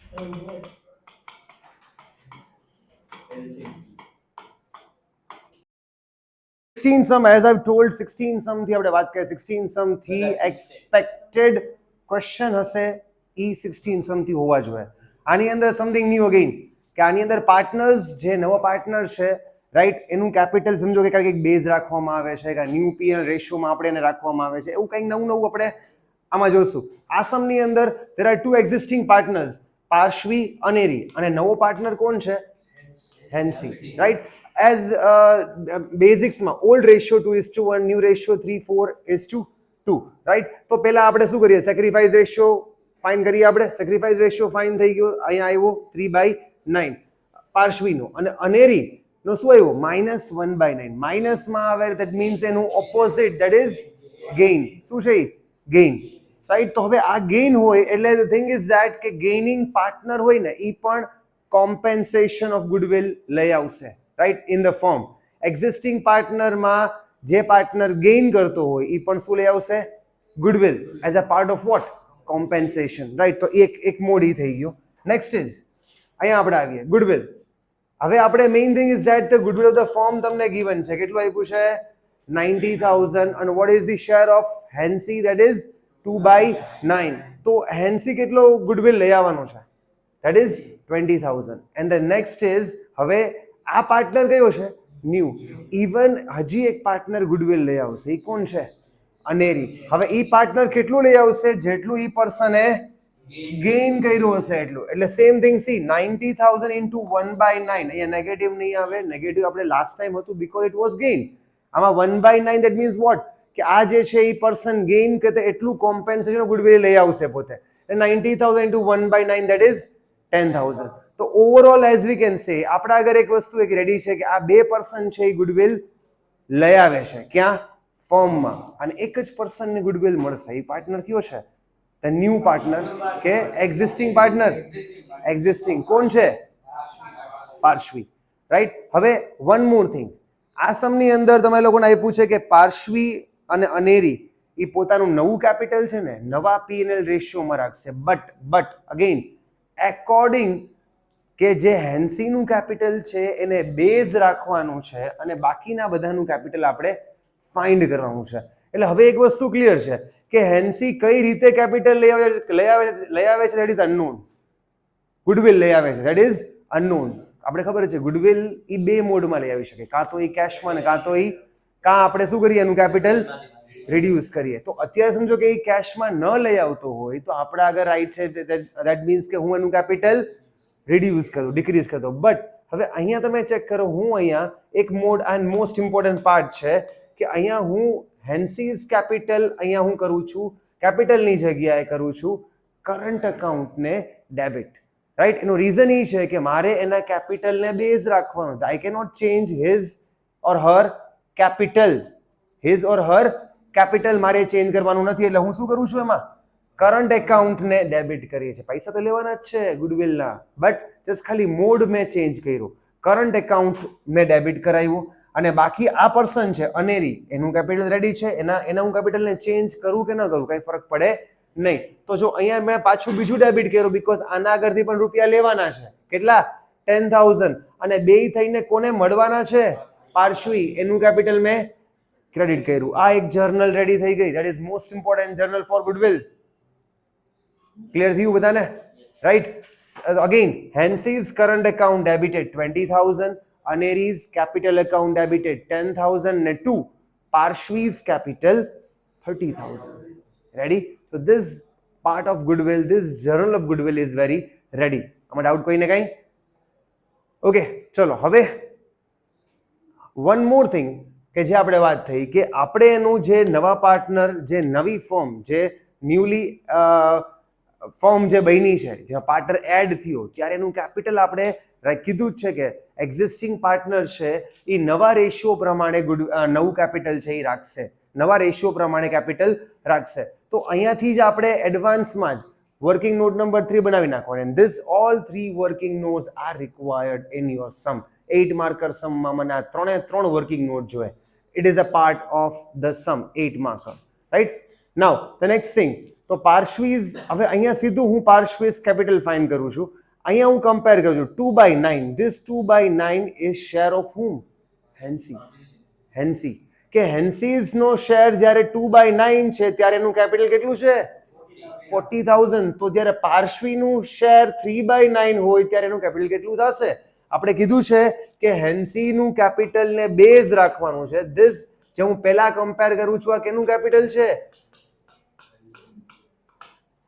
16 sum, as I've told, 16 sum થી આપણે વાત કરીએ 16 sum થી expected question હશે એ 16 sum થી હોવા જોઈએ. આની અંદર સમથિંગ ન્યુ અગેન કે આની અંદર પાર્ટનર્સ જે નવો પાર્ટનર છે રાઈટ એનું કેપિટલ સમજો કે કંઈક બેઝ રાખવામાં આવે છે કે ન્યુ પીએલ રેશિયોમાં આપણે એને રાખવામાં આવે છે એવું કંઈક નવું આપણે આમાં જોશું. આ સમની અંદર there are two existing partners, પાર્શ્વી અનેરી, અને નવો પાર્ટનર કોણ છે? Hansie, right? As basics માં old ratio 2:1, new ratio 3:4:2, right? તો પહેલા આપણે શું કરીએ? સેક્રિફાઈસ રેશિયો ફાઇન્ડ કરીએ. આપણે સેક્રિફાઈસ રેશિયો ફાઇન્ડ થઈ ગયો, અહીંયા આવ્યો 3/9 પાર્શ્વીનો, અને અનેરી નો શું આવ્યો? -1/9. માઇનસમાં આવે that means એનું ઓપોઝિટ, that is gain. શું છે? gain, right? તો હવે આ gain હોય એટલે the thing is that કે gaining partner હોય ને એ પણ compensation of goodwill લઈ આવશે, right? in the form existing partner માં જે પાર્ટનર ગેઇન કરતો હોય એ પણ શું લઈ આવશે? goodwill as a part of what? compensation, right? તો એક મોડ ઈ થઈ ગયો. next is અહીંયા આપણે આવીએ goodwill. હવે આપણે main thing is that the goodwill of the firm તમને given છે. કેટલું આપ્યું છે? 90,000. and what is the share of Hensi? that is 2/9. તો હેન્સી કેટલો goodwill લઈ આવવાનો છે? that is 20,000. and the next is હવે આ પાર્ટનર કયો છે? ન્યુ. ઇવન હજી એક પાર્ટનર ગુડવિલ લઈ આવશે. એ કોણ છે? અનેરી. હવે એ પાર્ટનર કેટલું લઈ આવશે? જેટલું એ પર્સને ગેઇન કર્યું હશે એટલું. એટલે સેમ થિંગ સી 90,000 into 1/9. અહીંયા નેગેટિવ નહીં આવે. નેગેટિવ આપણે લાસ્ટ ટાઈમ હતું બીકોઝ ઇટ વોઝ ગેઇન. આમાં 1/9 that means what? કે આ જે છે એ પર્સન ગેઇન કરતે એટલું કોમ્પેન્સેશન ગુડવિલ લઈ આવશે પોતે. 90,000 into 1/9 that is 10,000. તો overall as we can say આપણા આગળ એક વસ્તુ એક રેડી છે કે આ 2% છે એ ગુડવિલ લઈ આવે છે. ક્યાં? ફર્મમાં. અને એક જ પર્સનને ગુડવિલ મળશે. એ પાર્ટનર કયો છે? ધ ન્યુ પાર્ટનર કે એક્ઝિસ્ટિંગ પાર્ટનર? એક્ઝિસ્ટિંગ. કોણ છે? પાર્શ્વી, રાઈટ? હવે વન મોર થિંગ, આ સમની અંદર તમારે લોકોને આપ્યું છે કે પાર્શ્વી અને અનેરી એ પોતાનું નવું કેપિટલ છે ને નવા પીએનએલ રેશિયોમાં રાખશે. બટ અગેન એકોર્ડિંગ કે જે હેન્સીનું કેપિટલ છે એને બેઝ રાખવાનું છે અને બાકીના બધાનું કેપિટલ આપણે ફાઇન્ડ કરવાનું છે. એટલે હવે એક વસ્તુ ક્લિયર છે કે હેન્સી કઈ રીતે કેપિટલ લઈ આવે છે that is unknown. ગુડવિલ લઈ આવે છે that is unknown. આપણે ખબર છે ગુડવિલ એ બે મોડમાં લઈ આવી શકે, કાં તો એ કેશમાં ને કાં આપણે શું કરીએ એનું કેપિટલ રિડ્યુસ કરીએ. તો અત્યારે સમજો કે એ કેશમાં ન લઈ આવતો હોય તો આપણે આગળ રાઈટ છે that means કે હું એનું કેપિટલ રિડ્યુસ કરું, ડિક્રીઝ કરી દો. બટ હવે અહીંયા તમે ચેક કરો, હું અહીંયા એક mode and most important part છે કે અહીંયા હું હેન્સીઝ કેપિટલ અહીંયા હું કરું છું કેપિટલની જગ્યાએ કરું છું કરંટ અકાઉન્ટને ડેબિટ, રાઈટ? એનું રીઝન એ છે કે મારે એના કેપિટલને બેઝ રાખવાનો. I cannot change his or her capital મારે ચેન્જ કરવાનું નથી. એટલે હું શું કરું છું? એમાં કરંટ એકાઉન્ટને ડેબિટ કરીએ છીએ. પૈસા તો લેવાના જ છે ગુડવિલના, બટ જસ્ટ ખાલી મોડ મેં ચેન્જ કર્યું. કરંટ એકાઉન્ટ મેં ડેબિટ કરાવ્યું અને બાકી આ પર્સન છે અનેરી, એનું કેપિટલ રેડી છે, એના હું કેપિટલને ચેન્જ કરું કે ન કરું કંઈ ફરક પડે નહીં. તો જો અહીંયા મેં પાછું બીજું ડેબિટ કર્યું બીકોઝ આના આગળથી પણ રૂપિયા લેવાના છે. કેટલા? 10,000. અને બે થઈને કોને મળવાના છે? પાર્શ્વી. એનું કેપિટલ મેં ક્રેડિટ કર્યું. આ એક જર્નલ રેડી થઈ ગઈ. That is most important journal for goodwill. Clear થયું બધાને? Right? Again Hensi's current account debited 20,000, Aneri's capital account debited 10,000 ને 2 Parshvi's capital 30,000. Ready? So this part of goodwill, this journal of goodwill is very ready. આમાં doubt કોઈને કઈ? Okay, ચલો હવે one more thing કે જે આપણે વાત થઈ કે આપણે એનું જે નવા પાર્ટનર, જે નવી ફોર્મ, જે ન્યુલી ફોર્મ જે બની છે, જ્યાં પાર્ટનર એડ થયો ત્યારે એનું કેપિટલ આપણે કીધું જ છે કે એક્ઝિસ્ટિંગ પાર્ટનર છે એ નવા રેશિયો પ્રમાણે નવું કેપિટલ છે એ રાખશે, નવા રેશિયો પ્રમાણે કેપિટલ રાખશે. તો અહીંયાથી જ આપણે એડવાન્સમાં જ વર્કિંગ નોટ નંબર 3 બનાવી નાખવાનું. And this all 3 working notes are required in your sum. 8 marker સમમાં મને આ 3 વર્કિંગ નોટ જોઈએ. It is a part of the sum 8 marker, right? Now the next thing, તો પાર્શ્વીઝ, હવે અહીંયા સીધું હું પાર્શ્વીઝ કેપિટલ ફાઇન્ડ કરું છું. અહીંયા હું કમ્પેર કરું છું 2/9. This 2/9 is share of whom? Hansie. કે હેન્સીઝ નો શેર જ્યારે 2/9 છે ત્યારે એનું કેપિટલ કેટલું છે? 40,000. તો જ્યારે પાર્શ્વીનું શેર 3/9 હોય ત્યારે એનું કેપિટલ કેટલું થશે? આપણે કીધું છે કે હેન્સીનું કેપિટલને બેઝ રાખવાનું છે. ધીસ જે હું પહેલા કમ્પેર કરું છું આ કેનું કેપિટલ છે?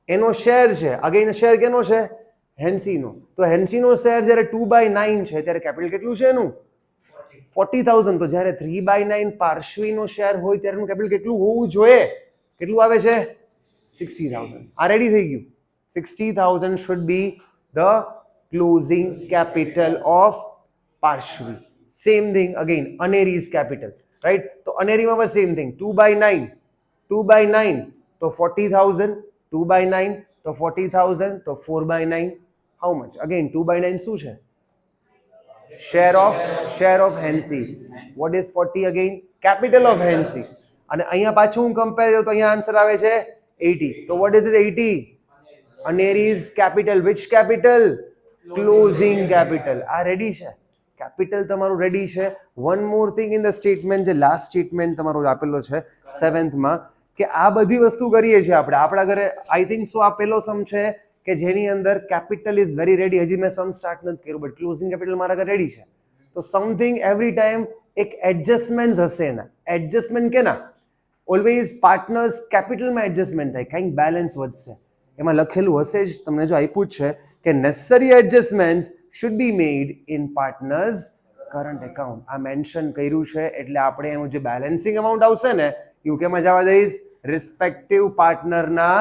એનો શેર છે. અગેન શેર કેનો છે? હેન્સીનો. તો હેન્સીનો શેર જ્યારે 2/9 છે ત્યારે કેપિટલ કેટલું છે એનું? 40,000. તો જ્યારે 3/9 પાર્શ્વીનો શેર હોય ત્યારે એનું કેપિટલ કેટલું હોવું જોઈએ? કેટલું આવે છે? 60,000. આ રેડી થઈ ગયું. 60,000 should be the closing capital of Parshvi. Same thing again, Aneri's capital, right? So Aneri માં same thing. 2/9. 2/9 તો 40,000. 2/9 તો 40,000. તો 4/9 how much? Again 2/9 શું છે? Share of Hensi. What is 40 again? Capital of Hensi. અને અહીંયા પાછું હું કમ્પેર કરું તો અહીંયા આન્સર આવે છે 80. તો what is it 80? Aneri's capital. Which capital? Closing capital. આ રેડી છે. કેપિટલ તમારું રેડી છે. One more thing in the statement, જે લાસ્ટ સ્ટેટમેન્ટ તમારું આપેલો છે 7th માં, કે આ બધી વસ્તુ કરીએ છીએ આપણે આપણા ઘરે. આઈ થિંક સો આ પહેલો સમ છે કે જેની અંદર કેપિટલ ઇઝ વેરી રેડી. હજી મેં સમ સ્ટાર્ટ નથી કર્યું બટ ક્લોઝિંગ કેપિટલ મારા ઘરે રેડી છે. તો સમથિંગ એવરી ટાઈમ એક એડજસ્ટમેન્ટ હશે એના. એડજસ્ટમેન્ટ કેના? ઓલવેઝ પાર્ટનર્સ કેપિટલમાં એડજસ્ટમેન્ટ થાય, કંઈક બેલેન્સ વધશે. એમાં લખેલું હશે જ, તમને જો આપ્યું જ છે કે necessary adjustments should be made in partners current account. આ મેન્શન કર્યું છે એટલે આપણે એનું જે બેલેન્સિંગ અમાઉન્ટ આવશે ને યુકેમાં જવા દઈશ રિસ્પેક્ટિવ પાર્ટનરના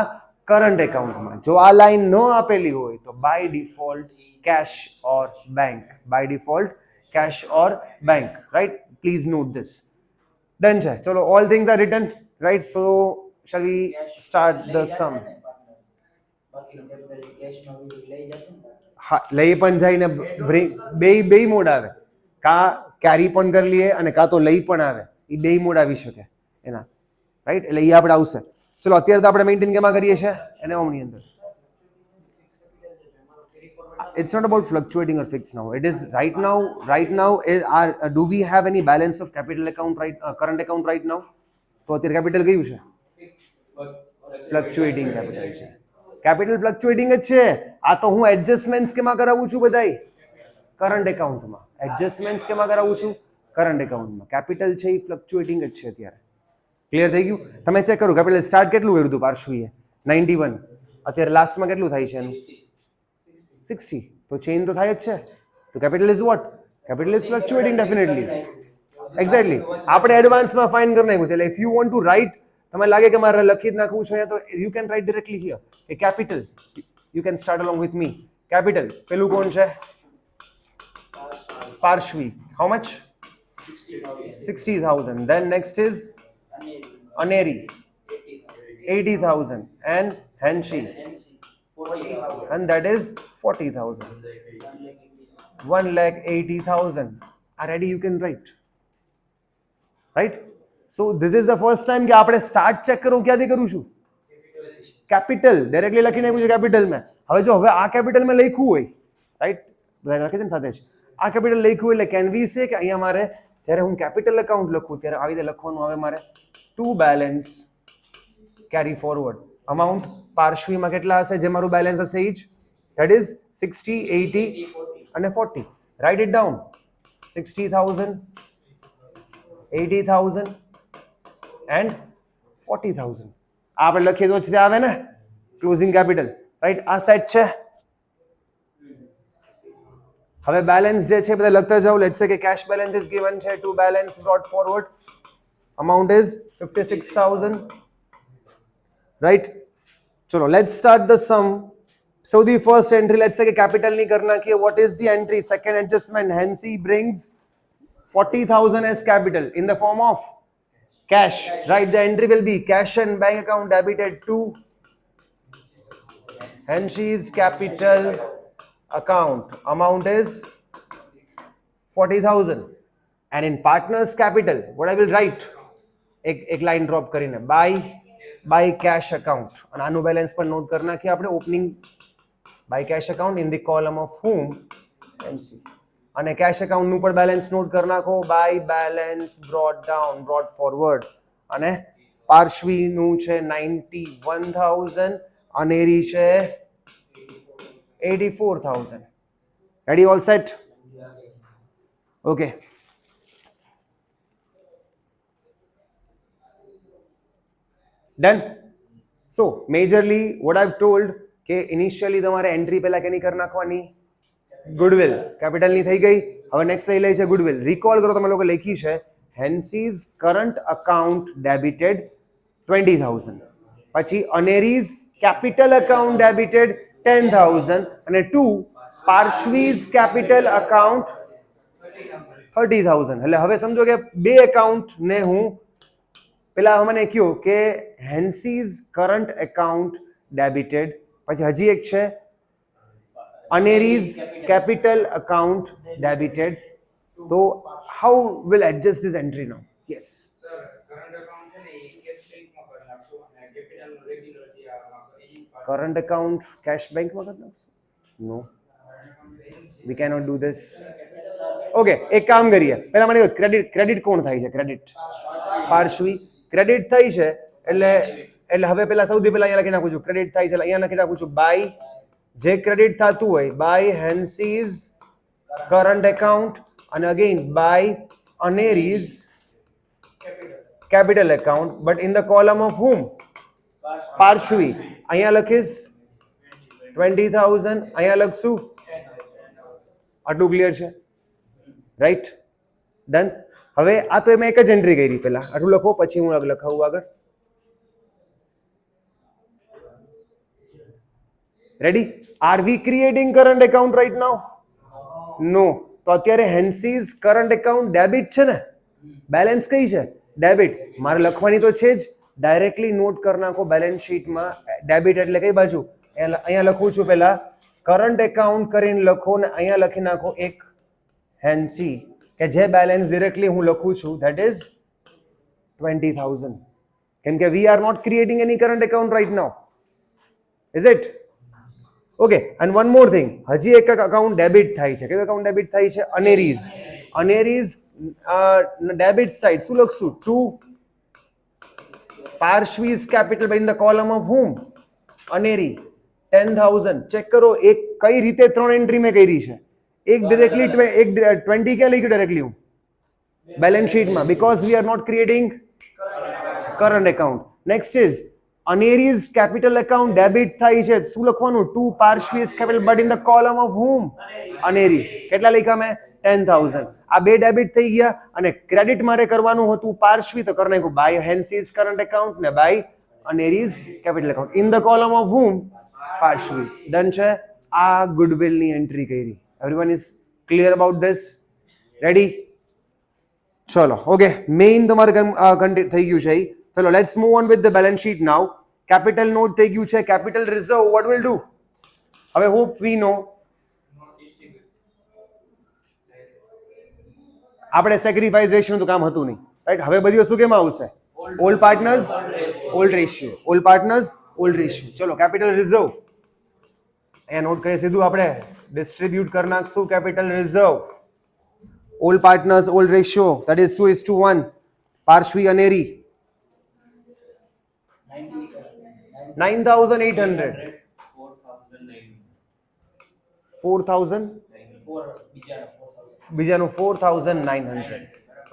કરંટ એકાઉન્ટમાં. જો આ લાઈન ન આપેલી હોય તો by default cash or bank. By default cash or bank, right? Please note this. Done છે. ચલો, all things are written, right? So shall we start the sum? હા, લઈ પણ જાય ને બે મોડ આવે. કા કેરી પણ કરી લઈએ અને કા તો લઈ પણ આવે. એ બે મોડ આવી શકે એના, રાઈટ? એટલે એ આપણે આવશે. ચલો, અત્યારે તો આપણે મેન્ટેન કેમાં કરીએ છીએ? એને ઓમની અંદર. It's not about fluctuating or fixed now. It is right now do we have any balance of capital account current account right now? તો અત્યારે કેપિટલ કયું છે? ફ્લક્ચ્યુએટિંગ કેપિટલ છે. કેપિટલ ફ્લક્ચ્યુએટિંગ જ છે. આ તો હું એડજસ્ટમેન્ટ્સ કેમાં કરાવું છું? બધાય કરંટ એકાઉન્ટમાં. એડજસ્ટમેન્ટ્સ કેમાં કરાવું છું? કરંટ એકાઉન્ટમાં. કેપિટલ છે એ ફ્લક્ચ્યુએટિંગ જ છે અત્યારે. ક્લિયર થઈ ગયું? તમે ચેક કરો કેપિટલ સ્ટાર્ટ કેટલું કર્યું હતું પાર્શ્વીએ? 91. અત્યારે લાસ્ટમાં કેટલું થાય છે એનું? 60. તો ચેન્જ તો થાય જ છે. તો capital is what? Capital is fluctuating definitely. Exactly. આપણે એડવાન્સમાં ફાઇન કરી નાખ્યું છે. એટલે if you want to write, તમને લાગે કે મારે લખી જ નાખવું છે તો you can write directly here કે capital. You can start along with me. Capital પેલું કોણ છે? Parshvi. How much? 60,000. Then next is Aneri, 80,000, and Henshi, and that is 40,000. 1,80,000. Already you can write, right? So this is the first time કે આપણે start check કરું ક્યાંથી કરું છું? Capital directly લખીને આપ્યું છે કેપિટલમાં. હવે આ કેપિટલમાં લખ્યું હોય, રાઈટ? બધા લખી દે ને સાથે જ. આ કેપિટલ લખ્યું એટલે કેન વી સે કે અહીંયા મારે જ્યારે હું કેપિટલ એકાઉન્ટ લખું ત્યારે આવી રીતે લખવાનું આવે મારે to balance carry forward. Amount પાર્શ્વીમાં કેટલા હશે જે મારું બેલેન્સ હશે એ જ? ધેટ ઇઝ 60, 80 અને 40. Write it down. 60,000, 80,000 એન્ડ 40,000. આ આપણે લખીએ તો જ આવે ને ક્લોઝિંગ કેપિટલ, રાઈટ? આ સેટ છે. હવે બેલેન્સ જે છે બધા લખતા જાઓ. લેટ્સ સે કે કેશ બેલેન્સ ઇઝ ગિવન છે to balance brought forward. amount is 56,000, right? चलो let's start the sum. So the first entry, let's say कि capital नहीं करना कि what is the entry? Second adjustment, hence he brings 40,000 as capital in the form of cash, right? The entry will be cash and bank account debited to Hensh's capital account. Amount is 40,000. And in partner's capital, what I will write? एक line drop કરીને by cash account. અને આનું balance પણ note કરી નાખીએ આપણે. Opening by cash account in the column of whom એનસી. અને કેશ અકાઉન્ટ નું પણ બેલેન્સ નોટ કરી નાખો. By balance brought down, brought forward. અને પાર્શ્વી નું છે 91,000, અનેરી છે 84,000. Ready? All set? Okay. Done. So majorly what I told કે ઇનિશિયલી તમારે એન્ટ્રી પહેલા કેની કરી નાખવાની? ગુડવિલ. કેપિટલની થઈ ગઈ. હવે નેક્સ્ટ લઈ લે છે ગુડવિલ. રિકોલ કરો, તમે લોકો લખી છે હેન્સીઝ કરંટ અકાઉન્ટ ડેબિટેડ 20,000. પછી અનેરીઝ કેપિટલ અકાઉન્ટ ડેબિટેડ 10,000 અને 2 પાર્શ્વીઝ કેપિટલ અકાઉન્ટ 30,000. એટલે હવે સમજો કે બે એકાઉન્ટ ને હું પેલા મને કહ્યું કે હેન્સીઝ કરંટ એકાઉન્ટ ડેબિટેડ, પછી હજી એક છે અનેરીઝ કેપિટલ અકાઉન્ટ ડેબિટેડ. તો how will adjust this entry now? Yes current account cash બેંકમાં કરી નાખશું? No, we cannot do this. Okay, એક કામ કરીએ. પહેલા મને ક્રેડિટ કોણ થાય છે? ક્રેડિટ પાર્શ્વી. ક્રેડિટ થઈ છે એટલે હવે પેલા સૌથી પહેલા અહીંયા લખી નાખું છું ક્રેડિટ થાય છે. અહીંયા લખી નાખું છું બાય, જે ક્રેડિટ થતું હોય બાય હેન્સીઝ કરંટ એકાઉન્ટ, અને again by Aneri's capital account, but in the column of whom? Parshvi. અહીંયા લખીશ 20,000, અહીંયા લખશું. આટલું ક્લિયર છે? રાઈટ? ડન. હવે આ તો મેં એક જ એન્ટ્રી કરી. પહેલા આટલું લખો, પછી હું લખાવું આગળ. Ready? Are we creating current account right now? No. તો અત્યારે હેન્સીઝ કરંટ એકાઉન્ટ ડેબિટ છે ને? બેલેન્સ કઈ છે? ડેબિટ. મારે લખવાની તો છે જ. ડાયરેક્ટલી નોટ કરી નાખો બેલેન્સ શીટમાં. ડેબિટ એટલે કઈ બાજુ? અહીંયા લખું છું પહેલા કરંટ એકાઉન્ટ કરીને લખો, ને અહીંયા લખી નાખો એક હેન્સી, કે જે બેલેન્સ ડિરેક્ટલી હું લખું છું ધેટ ઇઝ 20,000. કેમ કે we are not creating any current account right now. Is it? Okay. And one more thing, હજી એક અકાઉન્ટ ડેબિટ થાય છે. કયું અકાઉન્ટ ડેબિટ થાય છે? અનેરીઝ. અનેરીઝ ડેબિટ સાઇડ શું લખશું? 2 Parshvi's capital by in the column of whom? Aneri 10,000. Check કરો એક કઈ રીતે 3 એન્ટ્રી મેં કરી છે. એક ડિરેક્ટલી એક 20 ક્યાં લખ્યું ડાયરેક્ટલી હું બેલેન્સ શીટમાં? Because we are not creating current account. Next is Aneri's capital account debit થાય છે. શું લખવાનું? 2 Parshvi's capital but in the column of whom? Aneri. કેટલા લખ્યા મેં? 10,000. આ બે ડેબિટ થઈ ગયા, અને ક્રેડિટ મારે કરવાનું હતું પાર્શ્વી, તો કરી નાખ્યું બાય હેન્સીઝ કરંટ એકાઉન્ટ ને by Aneri's capital account in the column of whom? Parshvi. Done છે. આ ગુડવિલ ની એન્ટ્રી કરી. Everyone is clear about this? Ready? ચલો. ઓકે, મેઇન તમારે થઈ ગયું છે. ચલો, let's move on with the balance sheet now. Capital note થઈ ગયું છે. Capital reserve what will do? હવે હોપ વી નો આપણે સેક્રિફાઈસ રેશિયો તો કામ હતું નહીં, રાઈટ? હવે બધી વસ્તુ કેમ આવશે? All partners old ratio. All partners old ratio. ચલો, કેપિટલ રિઝર્વ અહીંયા નોટ કરીએ. સીધું આપણે ડિસ્ટ્રીબ્યુટ કરી નાખશું capital reserve. All partners old ratio that is 2:1. પાર્શ્વી અનેરી 9,800. 4,000. બીજાનું 4,900.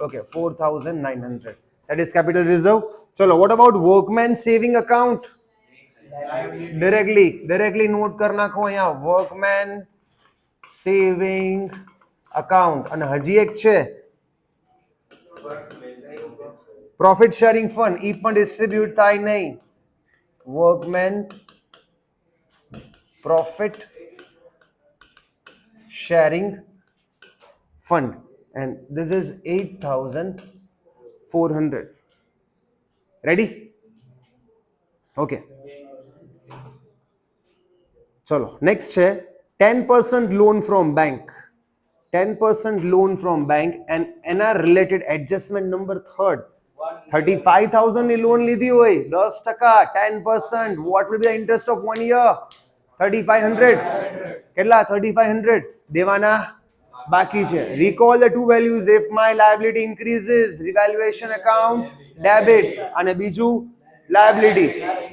Okay, 4,900. That is capital reserve. ચલો, what about workman saving account? directly note કરી નાખો અહીંયા workman saving account. અને હજી એક છે પ્રોફિટ શેરિંગ ફંડ. ઈ પણ ડિસ્ટ્રીબ્યુટ થાય નહીં. workman profit sharing fund, and this is 8,400. ready? okay, ચલો નેક્સ્ટ છે 10% loan from bank. 10% loan from bank and એના રિલેટેડ એડજસ્ટમેન્ટ નંબર 3rd. 35,000 ની લોન લીધી હોય, 10%, 10%. What will be the interest of 1 year? 3500 કેટલા 3500 દેવાના બાકી છે. Recall the two values if my liability increases, revaluation account debit અને બીજું liability,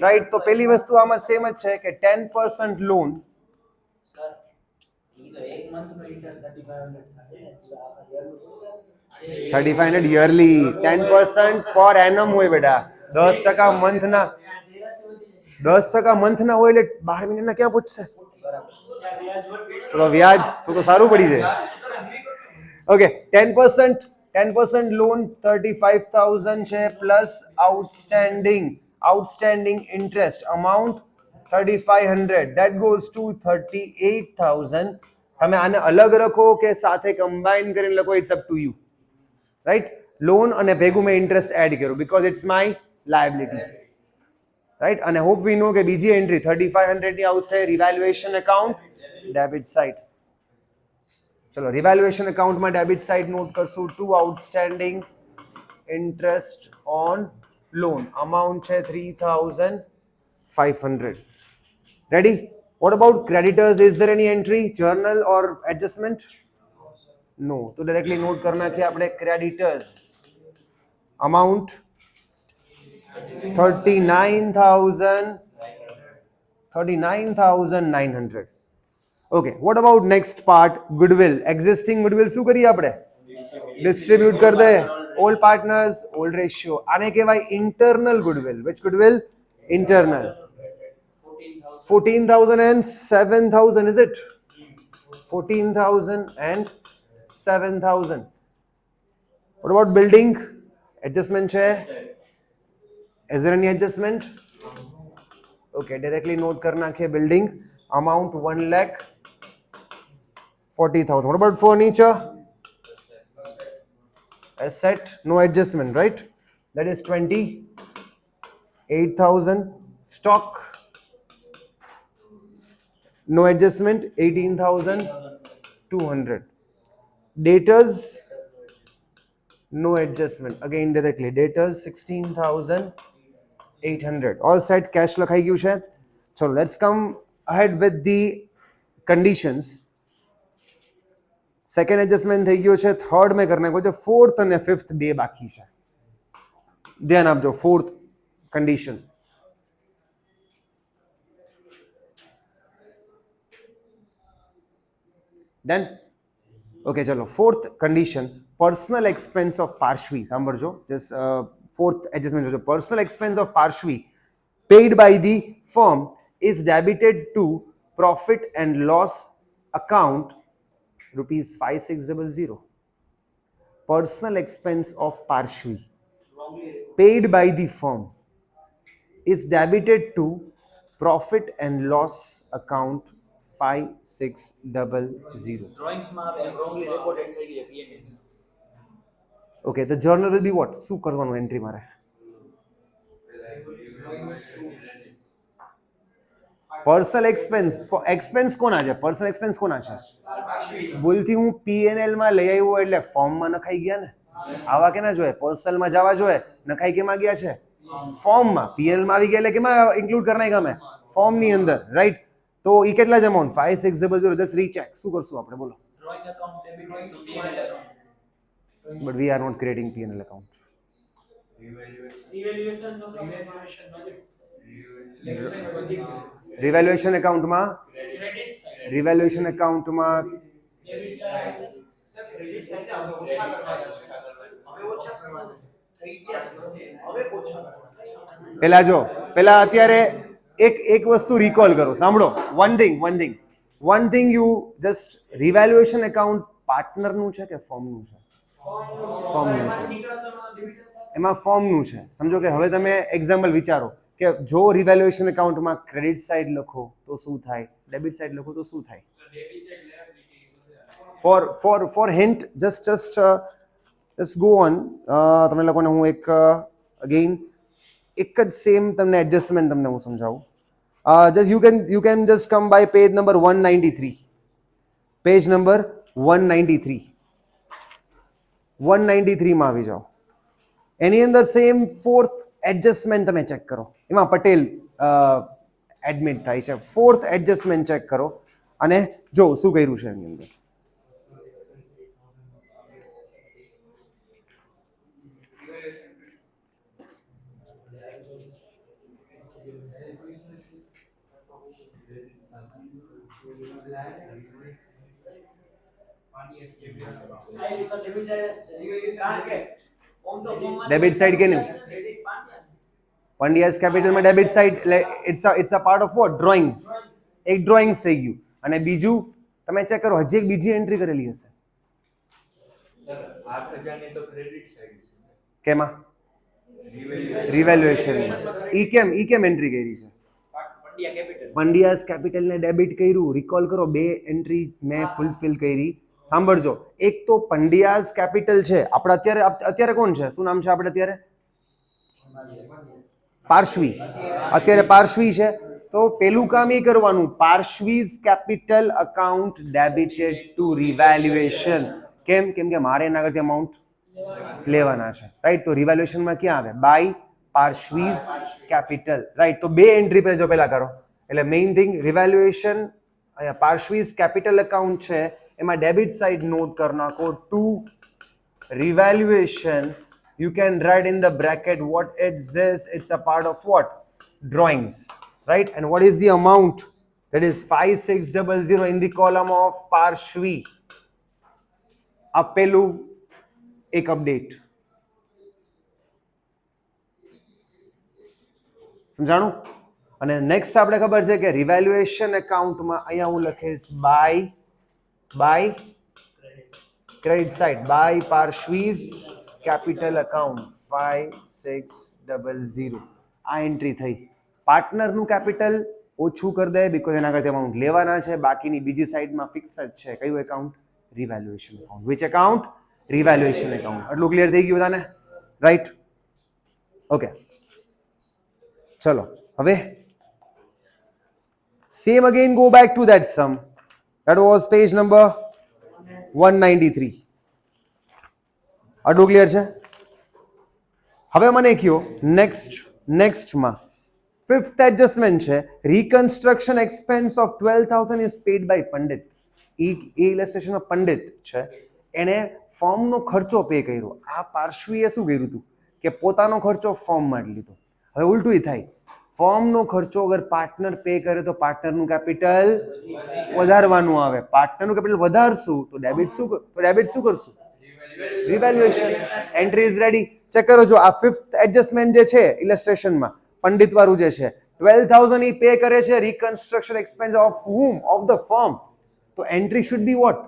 right? તો પેલી વસ્તુ આમાં સેમ જ છે કે 10% લોન સર ઈ તો એક મંથ નો ઇન્ટરેસ્ટ 3500 યરલી 10% પર એનમ હોય બેટા 10% મંથના 10% મંથના હોય એટલે 12 મહિનાના ક્યાં પૂછશે તો વ્યાજ તો સારું પડી જાય. ઓકે 10% લોન 35,000 છે plus outstanding interest amount 3500 that goes to 38,000. તમે આને અલગ રાખો કે સાથે કમ્બાઈન કરીને લખો it's up to you, right? Loan અને ભેગું મેં ઇન્ટરેસ્ટ એડ કર્યું because it's my liability, right? અને હોપ વી નો કે બીજી એન્ટ્રી 3500 ની આવશે રિવેલ્યુએશન એકાઉન્ટ ડેબિટ સાઇડ. ચલો રિવેલ્યુએશન એકાઉન્ટમાં ડેબિટ સાઇડ નોટ કરશું to outstanding interest on loan amount છે 3,500. Ready? What about creditors? Is there any entry, journal or adjustment? No. तो directly note करना कि आपने creditors amount 39,900. Okay. What about next part? Goodwill. Existing goodwill શું કરીએ આપણે? Distribute कर दे. All partners, all ratio. आने के बाद internal goodwill. Which goodwill? Internal. 14,000 and 7,000, is it? 14,000 and 7,000. What about building? Adjustment है? Is there any adjustment? Okay, directly note करना है building amount 1,40,000. What about furniture? Asset, no adjustment, right? That is 28,000. Stock, no adjustment, 18,200. Debtors, no adjustment. Again directly. Debtors 16,800. All set. Cash લખાઈ ગયું છે. So let's come ahead with the conditions. Second adjustment થઈ ગયો છે. Third મેં કરી નાખ્યો છે. Fourth અને fifth બે બાકી છે. ધ્યાન આપજો. Fourth condition. Done? Okay, chalo. Fourth condition, personal expense of Parshvi. સાંભળજો. Just fourth adjustment જોજો. Personal expense of Parshvi paid by the firm is debited to profit and loss account rupees 5600. Personal expense of Parshvi paid by the firm is debited to profit and loss account 5600. Drawings માં આપણે રોંગલી reported થઈ ગઈ પીએમએ. Okay, the journal will be what? શું કરવાનું entry મારે? Personal expense કોના છે? Personal expense કોના છે? ભૂલથી હું પીએનએલ માં લઈ આવ્યો એટલે ફોર્મમાં નખાઈ ગયા ને. આવા કેના જોઈએ? પર્સનલ માં જવા જોઈએ. નખાઈ કેમાં ગયા છે? ફોર્મમાં. પીએનએલ માં આવી ગયા એટલે કેમાં ઇન્ક્લુડ કરી નાખ્યા મેં? ફોર્મ ની અંદર, રાઈટ? તો ઈ કેટલા જ અમાઉન્ટ? 5600. Just recheck. શું કરશું આપણે? બોલો. Drawing account debit to P&L account. But we are not creating P&L account. Revaluation account માં પેલા અત્યારે એક વસ્તુ રિકોલ કરો. સાંભળો. one thing you just revaluation account partner નું છે કે ફર્મ નું છે? ફોર્મનું છે. એમાં ફોર્મનું છે. સમજો કે હવે તમે એક્ઝામ્પલ વિચારો કે જો રિવેલ્યુએશન એકાઉન્ટમાં ક્રેડિટ સાઇડ લખો તો શું થાય, ડેબિટ સાઇડ લખો તો શું થાય? For hint just go on. તમે લોકોને હું એક અગેન એક જ સેમ તમને એડજસ્ટમેન્ટ તમને હું સમજાવું. Just you can just come by page number 193. Page number 193 માં આવી જાઓ. એની અંદર સેમ ફોર્થ એડજસ્ટમેન્ટ તમે ચેક કરો. એમાં પટેલ એડમિટ થાય છે. ફોર્થ એડજસ્ટમેન્ટ ચેક કરો અને જો શું કર્યું છે એની અંદર. ડેબિટ સાઇડ કે નહીં? પંડ્યાસ કેપિટલમાં ડેબિટ સાઇડ એટલે it's a part of what? Drawings. એક ડ્રોઈંગ્સ થઈ ગયું. અને બીજું તમે ચેક કરો, હજી એક બીજી એન્ટ્રી કરેલી હશે. સર 8000 ની તો ક્રેડિટ સાઈડ છે. કેમાં? રિવેલ્યુએશન. ઈ કેમ એન્ટ્રી કરી છે? પંડ્યા કેપિટલ. પંડ્યાસ કેપિટલને ડેબિટ કર્યું. રિકોલ કરો, બે એન્ટ્રી મેં ફૂલફિલ કરી. સાંભળજો, એક તો પંડ્યાસ કેપિટલ છે આપણે અત્યારે કોણ છે? શું નામ છે આપણે અત્યારે? પાર્શ્વી. અત્યારે પાર્શ્વી છે તો પેલું કામ એ કરવાનું, પાર્શ્વીઝ કેપિટલ અકાઉન્ટ ડેબિટેડ ટુ રિવેલ્યુએશન. કેમ કે મારે એના આગળથી અમાઉન્ટ લેવાના છે, રાઈટ? તો રિવેલ્યુએશનમાં ક્યાં આવે? By Parshvi's capital, right? તો બે એન્ટ્રી જો પહેલા કરો એટલે મેઇન થિંગ રિવેલ્યુએશન. અહીંયા પાર્શ્વીઝ કેપિટલ એકાઉન્ટ છે એમાં ડેબિટ સાઇડ નોટ કરી નાખો two revaluation. You can write in the bracket what is this? It's a part of what? Drawings, right? And what is the amount? That is 5600 in the column of Parshvi. આપેલું એક update. સમજાણું? અને next આપણે ખબર છે કે રિવેલ્યુએશન એકાઉન્ટમાં અહીંયા હું લખીશ by credit side, by Parshvi's capital account 5600. આ એન્ટ્રી થઈ. પાર્ટનરનું કેપિટલ ઓછું કરી દે બીકોઝ એના કરતા અમાઉન્ટ લેવાના છે. બાકીની બીજી સાઈડમાં ફિક્સ જ છે. કયું account? રિવેલ્યુએશન account. Which account? રિવેલ્યુએશન account. આટલું ક્લિયર થઈ ગયું બધાને? રાઈટ? ઓકે, ચલો હવે same again go back to that sum. That was page number 193. આટલું ક્લિયર છે? હવે મને કયો નેક્સ્ટમાં ફિફ્થ એડજસ્ટમેન્ટ છે, reconstruction expense of 12,000 is paid by Pandit. એ ઇલસ્ટ્રેશનમાં પંડિત છે, એણે ફોર્મનો ખર્ચો પે કર્યો. આ પાર્શ્વીએ શું કર્યું હતું કે પોતાનો ખર્ચો ફોર્મમાં લીધો. હવે ઉલટું થાય, ફોર્મનો ખર્ચો અગર પાર્ટનર પે કરે તો પાર્ટનરનું કેપિટલ વધારવાનું આવે. પાર્ટનરનું કેપિટલ વધારશું તો ડેબિટ શું કરશું? રિવેલ્યુએશન. Entry is ready. ચેક કરો. જો આ ફિફ્થ એડજસ્ટમેન્ટ જે છે ઇલસ્ટ્રેશનમાં પંડિત વાળું જે છે 12,000 ઈ પે કરે છે reconstruction expense of whom? Of the firm. તો entry should be what?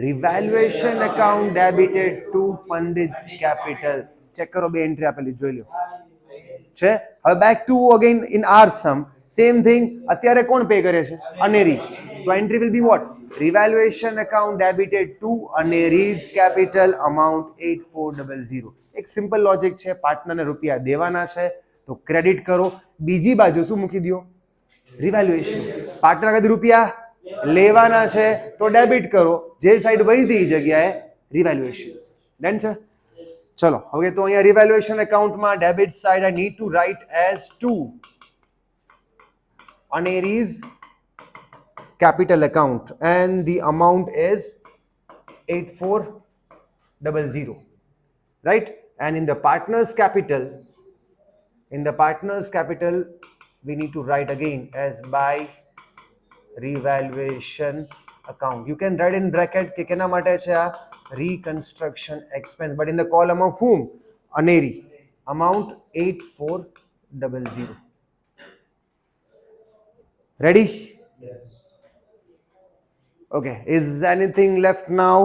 Revaluation account debited to Pandit's capital. Check કરો, બે એન્ટ્રી આપેલી જોઈ લો છે. હવે back to again in our sum same thing. અત્યારે કોણ પે કરે છે? અનેરી. તો entry will be what? Revaluation account debited to Aneri's capital amount 8400. એક સિમ્પલ લોજિક છે. પાર્ટનરને રૂપિયા દેવાના છે તો ક્રેડિટ કરો. બીજી બાજુ શું મૂકી દો? રિવેલ્યુએશન. પાર્ટનર આગળ રૂપિયા લેવાના છે તો ડેબિટ કરો. જે સાઈડ વધી જગ્યાએ રિવેલ્યુએશન. ડન છે? ચલો હવે તો અહીંયા રિવેલ્યુએશન એકાઉન્ટમાં debit side I need to write as 2 Aneri's capital account and the amount is 8400, right? And in the partners capital we need to write again as by revaluation account. You can write in bracket કે કેના માટે છે આ? reconstruction expense, but in the column of whom? Aneri. Amount 8400. Ready? Yes. Okay, is anything left now?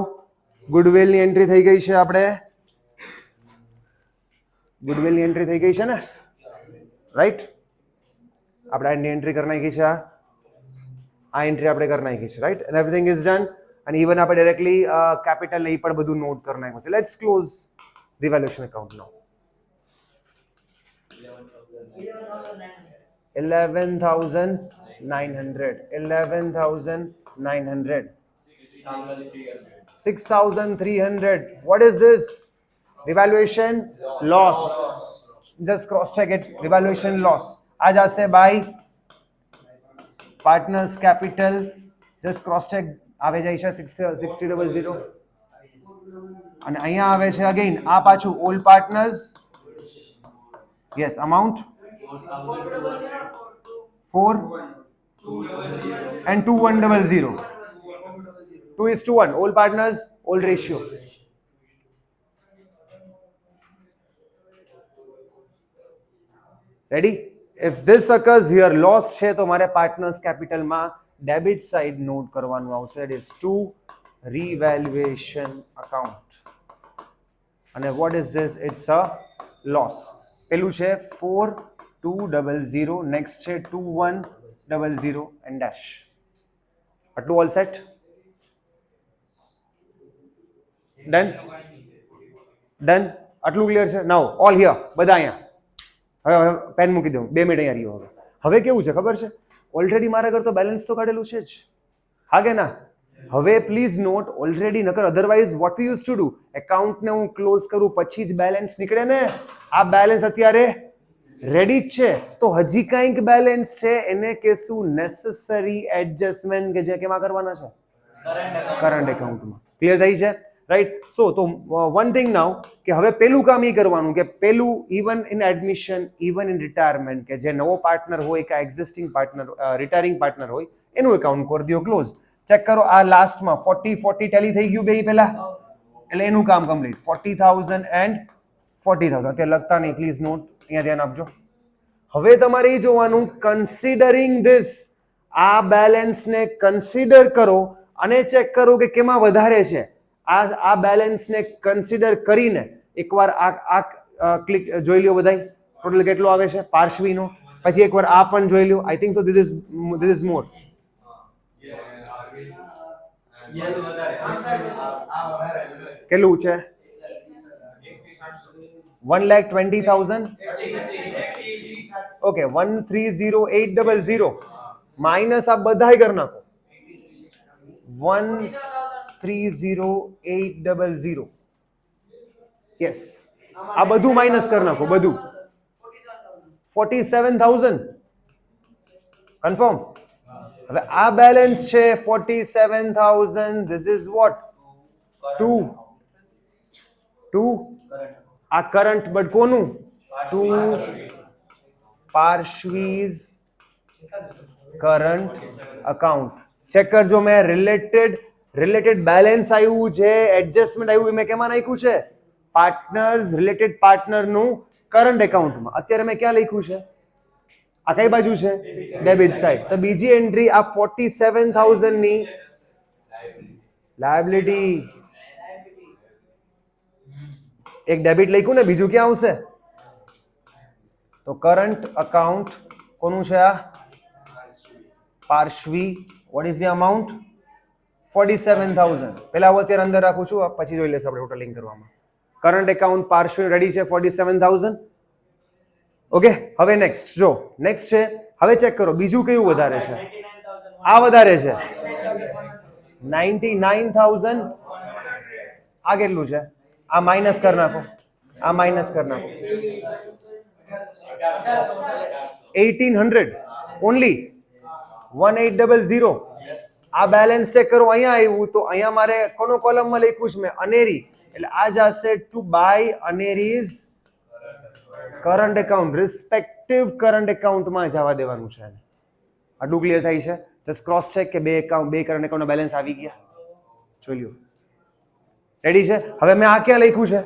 Goodwill ની entry થઈ ગઈ છે આપણે. ગુડવિલ ની એન્ટ્રી થઈ ગઈ છે ને? રાઈટ? આપણે આની એન્ટ્રી કરી નાખી છે. આ એન્ટ્રી આપણે કરી નાખી છે, right? And everything is done. અને ઇવન આપણે ડાયરેક્ટલી કેપિટલ એ પણ બધું નોટ કરી નાખ્યું છે. Let's close revaluation account now. 11,900. 6,300. What is this? Revaluation loss. Just cross check it. Revaluation loss. आ जासे by partners capital just cross check આવે જાય છે 6000 અને અહીંયા આવે છે અગેન આ પાછું all partners yes amount 4 and 2100 2:1 all partners all ratio ready if this occurs here loss છે તો મારે પાર્ટનર્સ કેપિટલ માં ડેબિટ સાઇડ નોટ કરવાનું આવશે that is to revaluation account અને what is this it's a loss પેલું છે 4200 next છે 2100 and dash આટલું all set done આટલું ક્લિયર છે નાઉ ઓલ હિયર બધા અહીંયા હવે પેન મૂકી દઉં 2 મિનિટ અહીંયા રહ્યો હવે કેવું છે ખબર છે ઓલરેડી મારા ઘર તો બેલેન્સ તો કાઢેલું છે જ હા કે ના હવે પ્લીઝ નોટ ઓલરેડી નકર otherwise what we use to do એકાઉન્ટને હું ક્લોઝ કરું પછી જ બેલેન્સ નીકળે ને આ બેલેન્સ અત્યારે રેડી જ છે તો હજી કંઈક બેલેન્સ છે એને કહેશું નેસેસરી એડજસ્ટમેન્ટ કે જે કેમાં કરવાના છે કરંટ એકાઉન્ટમાં ક્લિયર થઈ છે રાઈટ સો તો વન થિંગ નાઉ કે હવે પેલું કામ એ કરવાનું કે પેલું even in admission even in retirement કે જે નવો પાર્ટનર હોય કે એક્ઝિસ્ટિંગ પાર્ટનર રિટાયરિંગ પાર્ટનર હોય એનું એકાઉન્ટ કરી દો ક્લોઝ ચેક કરો આ લાસ્ટમાં 40 ટેલી થઈ ગયું બે પહેલા એટલે એનું કામ કમ્પ્લીટ 40000 એન્ડ 40000 અત્યારે લખતા નહીં પ્લીઝ નોટ અહીંયા ધ્યાન આપજો હવે તમારે એ જોવાનું કન્સિડરિંગ ધીસ આ બેલેન્સને કન્સિડર કરો અને ચેક કરો કે કેમાં વધારે છે આ બેલેન્સને કન્સિડર કરીને એકવાર આ ક્લિક જોઈ લ્યો બધાય ટોટલ કેટલો આવે છે પાર્શ્વીનો પછી એકવાર આ પણ જોઈ લ્યો I think so this is more કેટલું છે 1,20,000 ઓકે 1,30,800 માઇનસ આ બધાય કરી નાખો 1,30,800 યસ આ બધું માઇનસ કરી નાખો બધું 47,000 કન્ફર્મ હવે આ બેલેન્સ છે 47,000 ધીસ ઇઝ વોટ 2 આ કરંટ બટ કોનું 2 પાર્શ્વીઝ કરંટ અકાઉન્ટ ચેક કરજો મેં રિલેટેડ બેલેન્સ આવ્યું છે એડજસ્ટમેન્ટ આવ્યું મેં કેમાં નાખ્યું છે પાર્ટનર્સ રિલેટેડ પાર્ટનરનું કરંટ એકાઉન્ટમાં અત્યારે મેં ક્યાં લખ્યું છે આ કઈ બાજુ છે ડેબિટ સાઇડ તો બીજી એન્ટ્રી આ 47,000 ની લાયબિલિટી એક ડેબિટ લખ્યું ને બીજું ક્યાં આવશે તો કરંટ અકાઉન્ટ કોનું છે આ પાર્શ્વી વોટ ઇઝ ધ અમાઉન્ટ 47,000 પહેલા હું અત્યારે અંદર રાખું છું પછી જોઈ લેશું આપણે ટોટલિંગ કરવામાં કરંટ એકાઉન્ટ પાર્શ્વી રેડી છે 47,000 ઓકે હવે નેક્સ્ટ જો નેક્સ્ટ છે હવે ચેક કરો બીજું કયું વધારે છે આ વધારે છે 99,000 આ કેટલું છે આ માઇનસ કરી નાખો આ માઇનસ કરી નાખો 1,800 ઓનલી 1,800 આ બેલેન્સ ચેક કરો અહીંયા આવ્યું તો અહીંયા મારે કોનો કોલમમાં લખ્યું છે મેં અનેરી એટલે આ જશે to by Aneri's current account respective current એકાઉન્ટમાં જવા દેવાનું છે આટલું ક્લિયર થાય છે જસ્ટ ક્રોસ ચેક કે બે કરંટ એકાઉન્ટનો બેલેન્સ આવી ગયા જોઈ લ્યો રેડી છે હવે મેં આ ક્યાં લખ્યું છે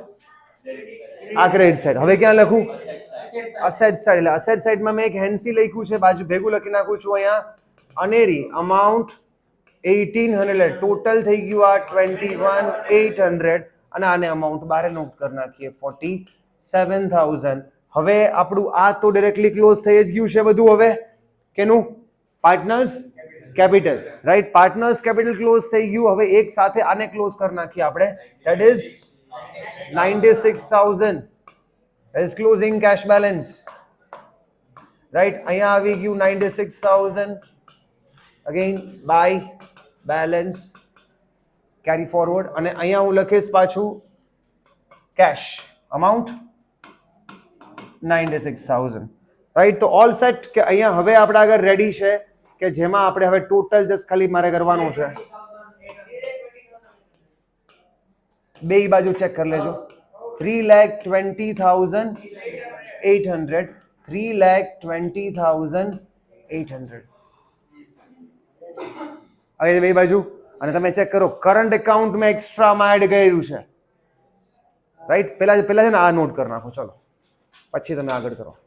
આ ક્રેડિટ સાઇડ હવે ક્યાં લખું અસેટ સાઇડ એટલે અસેટ સાઇડમાં મેં એક હેન્સી લખ્યું છે બાજુ ભેગું લખી નાખું છું અહીંયા અનેરી અમાઉન્ટ 1,800 ટોટલ થઈ ગયું આ 21,800 અને આને અમાઉન્ટ બારે નોટ કરી નાખીએ 47,000 હવે આપણું આ તો ડાયરેક્ટલી ક્લોઝ થઈ જ ગયું છે બધું હવે કેનું partners capital right partners capital close થઈ ગયું હવે એક સાથે આને ક્લોઝ કરી નાખીએ આપણે that is 96,000 that is closing cash balance right અહીંયા આવી ગયું 96,000 again by balance carry forward અને અહીંયા હું લખીશ પાછું cash amount 96,000 રાઈટ તો ઓલ સેટ કે અહીંયા હવે આપણા આગળ રેડી છે કે જેમાં આપણે હવે ટોટલ જસ્ટ ખાલી મારે કરવાનું છે બે બાજુ ચેક કરી લેજો 3,20,800 3,20,800 હવે બે બાજુ અને તમે ચેક કરો કરંટ એકાઉન્ટમાં એક્સ્ટ્રામાં એડ કર્યું છે રાઈટ પહેલા છે ને આ નોટ કરી નાખો ચલો પછી તમે આગળ કરો